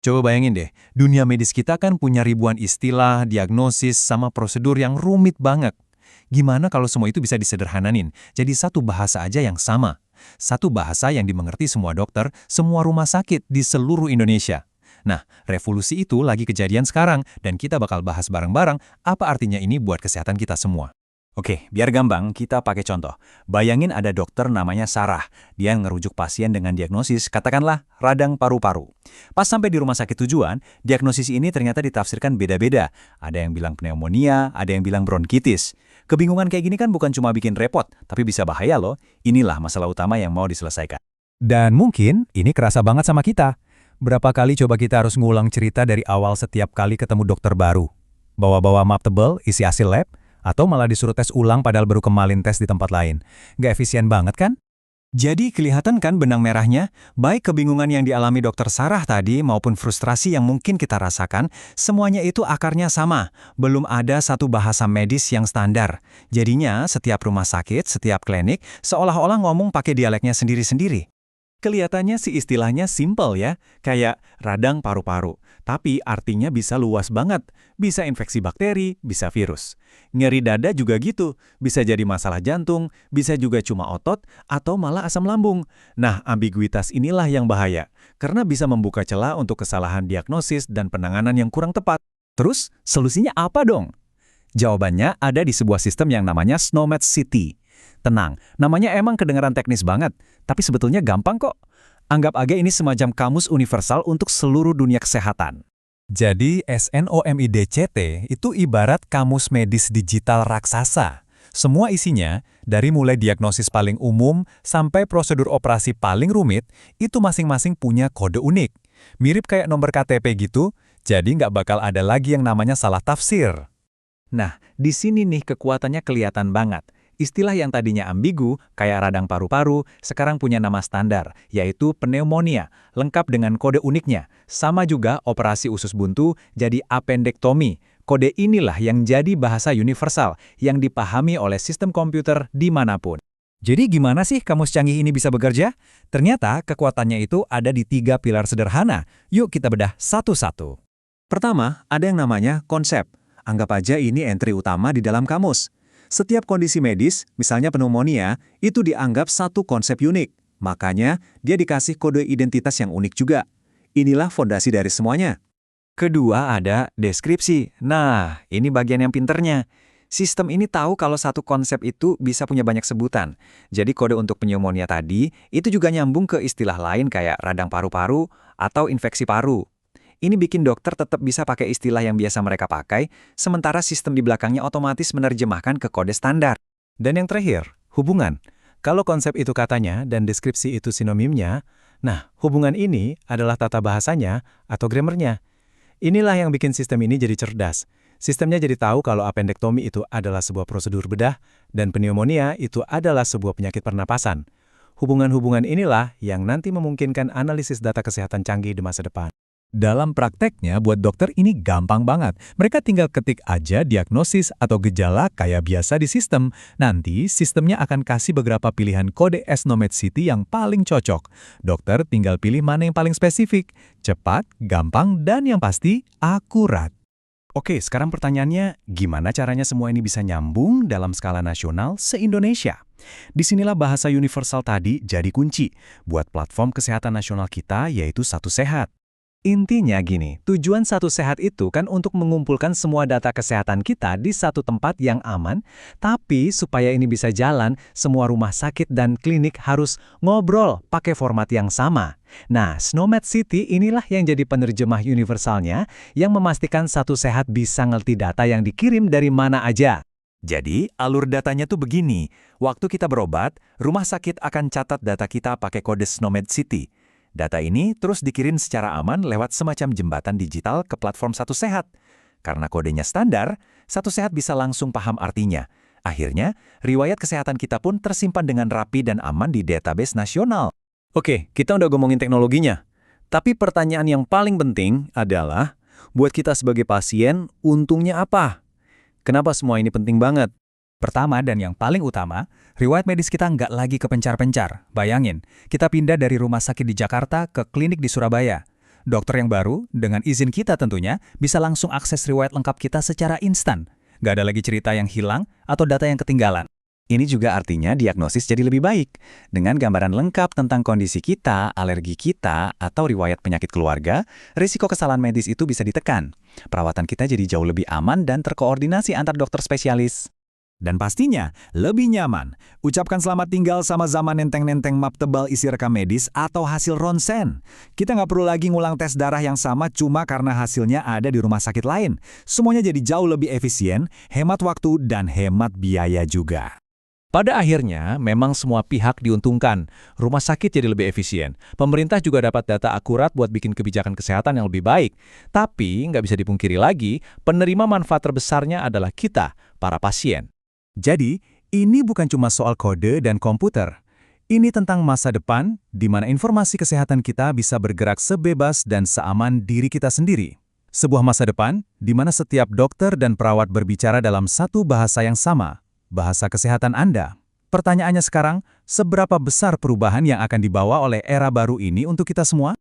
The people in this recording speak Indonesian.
Coba bayangin deh, dunia medis kita kan punya ribuan istilah, diagnosis, sama prosedur yang rumit banget. Gimana kalau semua itu bisa disederhananin? Jadi satu bahasa aja yang sama. Satu bahasa yang dimengerti semua dokter, semua rumah sakit di seluruh Indonesia. Nah, revolusi itu lagi kejadian sekarang, dan kita bakal bahas bareng-bareng apa artinya ini buat kesehatan kita semua. Oke, biar gampang, kita pakai contoh. Bayangin ada dokter namanya Sarah. Dia ngerujuk pasien dengan diagnosis, katakanlah radang paru-paru. Pas sampai di rumah sakit tujuan, diagnosis ini ternyata ditafsirkan beda-beda. Ada yang bilang pneumonia, ada yang bilang bronkitis. Kebingungan kayak gini kan bukan cuma bikin repot, tapi bisa bahaya loh. Inilah masalah utama yang mau diselesaikan. Dan mungkin ini kerasa banget sama kita. Berapa kali coba kita harus ngulang cerita dari awal setiap kali ketemu dokter baru? Bawa-bawa map tebel, isi hasil lab, atau malah disuruh tes ulang padahal baru kemarin tes di tempat lain. Nggak efisien banget kan? Jadi kelihatan kan benang merahnya, baik kebingungan yang dialami dokter Sarah tadi maupun frustrasi yang mungkin kita rasakan, semuanya itu akarnya sama. Belum ada satu bahasa medis yang standar. Jadinya setiap rumah sakit, setiap klinik, seolah-olah ngomong pakai dialeknya sendiri-sendiri. Kelihatannya sih istilahnya simple ya, kayak radang paru-paru. Tapi artinya bisa luas banget. Bisa infeksi bakteri, bisa virus. Nyeri dada juga gitu, bisa jadi masalah jantung, bisa juga cuma otot, atau malah asam lambung. Nah, ambiguitas inilah yang bahaya, karena bisa membuka celah untuk kesalahan diagnosis dan penanganan yang kurang tepat. Terus, solusinya apa dong? Jawabannya ada di sebuah sistem yang namanya SNOMED City. Tenang, namanya emang kedengaran teknis banget, tapi sebetulnya gampang kok. Anggap aja ini semacam kamus universal untuk seluruh dunia kesehatan. Jadi SNOMIDCT itu ibarat kamus medis digital raksasa. Semua isinya, dari mulai diagnosis paling umum sampai prosedur operasi paling rumit, itu masing-masing punya kode unik. Mirip kayak nomor KTP gitu, jadi nggak bakal ada lagi yang namanya salah tafsir. Nah, di sini nih kekuatannya kelihatan banget. Istilah yang tadinya ambigu, kayak radang paru-paru, sekarang punya nama standar, yaitu pneumonia, lengkap dengan kode uniknya. Sama juga operasi usus buntu jadi appendektomi. Kode inilah yang jadi bahasa universal, yang dipahami oleh sistem komputer dimanapun. Jadi gimana sih kamus canggih ini bisa bekerja? Ternyata kekuatannya itu ada di 3 pilar sederhana. Yuk kita bedah satu-satu. Pertama, ada yang namanya konsep. Anggap aja ini entry utama di dalam kamus. Setiap kondisi medis, misalnya pneumonia, itu dianggap satu konsep unik. Makanya, dia dikasih kode identitas yang unik juga. Inilah fondasi dari semuanya. Kedua ada deskripsi. Nah, ini bagian yang pinternya. Sistem ini tahu kalau satu konsep itu bisa punya banyak sebutan. Jadi kode untuk pneumonia tadi, itu juga nyambung ke istilah lain kayak radang paru-paru atau infeksi paru. Ini bikin dokter tetap bisa pakai istilah yang biasa mereka pakai, sementara sistem di belakangnya otomatis menerjemahkan ke kode standar. Dan yang terakhir, hubungan. Kalau konsep itu katanya dan deskripsi itu sinonimnya, nah hubungan ini adalah tata bahasanya atau grammarnya. Inilah yang bikin sistem ini jadi cerdas. Sistemnya jadi tahu kalau appendektomi itu adalah sebuah prosedur bedah dan pneumonia itu adalah sebuah penyakit pernapasan. Hubungan-hubungan inilah yang nanti memungkinkan analisis data kesehatan canggih di masa depan. Dalam prakteknya, buat dokter ini gampang banget. Mereka tinggal ketik aja diagnosis atau gejala kayak biasa di sistem. Nanti, sistemnya akan kasih beberapa pilihan kode SNOMED City yang paling cocok. Dokter tinggal pilih mana yang paling spesifik, cepat, gampang, dan yang pasti, akurat. Oke, sekarang pertanyaannya, gimana caranya semua ini bisa nyambung dalam skala nasional se-Indonesia? Disinilah bahasa universal tadi jadi kunci buat platform kesehatan nasional kita, yaitu Satu Sehat. Intinya gini, tujuan Satu Sehat itu kan untuk mengumpulkan semua data kesehatan kita di satu tempat yang aman, tapi supaya ini bisa jalan, semua rumah sakit dan klinik harus ngobrol pakai format yang sama. Nah, SNOMED City inilah yang jadi penerjemah universalnya, yang memastikan Satu Sehat bisa ngerti data yang dikirim dari mana aja. Jadi, alur datanya tuh begini, waktu kita berobat, rumah sakit akan catat data kita pakai kode SNOMED City. Data ini terus dikirim secara aman lewat semacam jembatan digital ke platform Satu Sehat. Karena kodenya standar, Satu Sehat bisa langsung paham artinya. Akhirnya, riwayat kesehatan kita pun tersimpan dengan rapi dan aman di database nasional. Oke, kita udah ngomongin teknologinya. Tapi pertanyaan yang paling penting adalah, buat kita sebagai pasien, untungnya apa? Kenapa semua ini penting banget? Pertama dan yang paling utama, riwayat medis kita nggak lagi kepencar-pencar. Bayangin, kita pindah dari rumah sakit di Jakarta ke klinik di Surabaya. Dokter yang baru, dengan izin kita tentunya, bisa langsung akses riwayat lengkap kita secara instan. Nggak ada lagi cerita yang hilang atau data yang ketinggalan. Ini juga artinya diagnosis jadi lebih baik. Dengan gambaran lengkap tentang kondisi kita, alergi kita, atau riwayat penyakit keluarga, risiko kesalahan medis itu bisa ditekan. Perawatan kita jadi jauh lebih aman dan terkoordinasi antar dokter spesialis. Dan pastinya, lebih nyaman. Ucapkan selamat tinggal sama zaman nenteng-nenteng map tebal isi rekam medis atau hasil ronsen. Kita nggak perlu lagi ngulang tes darah yang sama cuma karena hasilnya ada di rumah sakit lain. Semuanya jadi jauh lebih efisien, hemat waktu, dan hemat biaya juga. Pada akhirnya, memang semua pihak diuntungkan. Rumah sakit jadi lebih efisien. Pemerintah juga dapat data akurat buat bikin kebijakan kesehatan yang lebih baik. Tapi, nggak bisa dipungkiri lagi, penerima manfaat terbesarnya adalah kita, para pasien. Jadi, ini bukan cuma soal kode dan komputer. Ini tentang masa depan, di mana informasi kesehatan kita bisa bergerak sebebas dan seaman diri kita sendiri. Sebuah masa depan, di mana setiap dokter dan perawat berbicara dalam satu bahasa yang sama, bahasa kesehatan Anda. Pertanyaannya sekarang, seberapa besar perubahan yang akan dibawa oleh era baru ini untuk kita semua?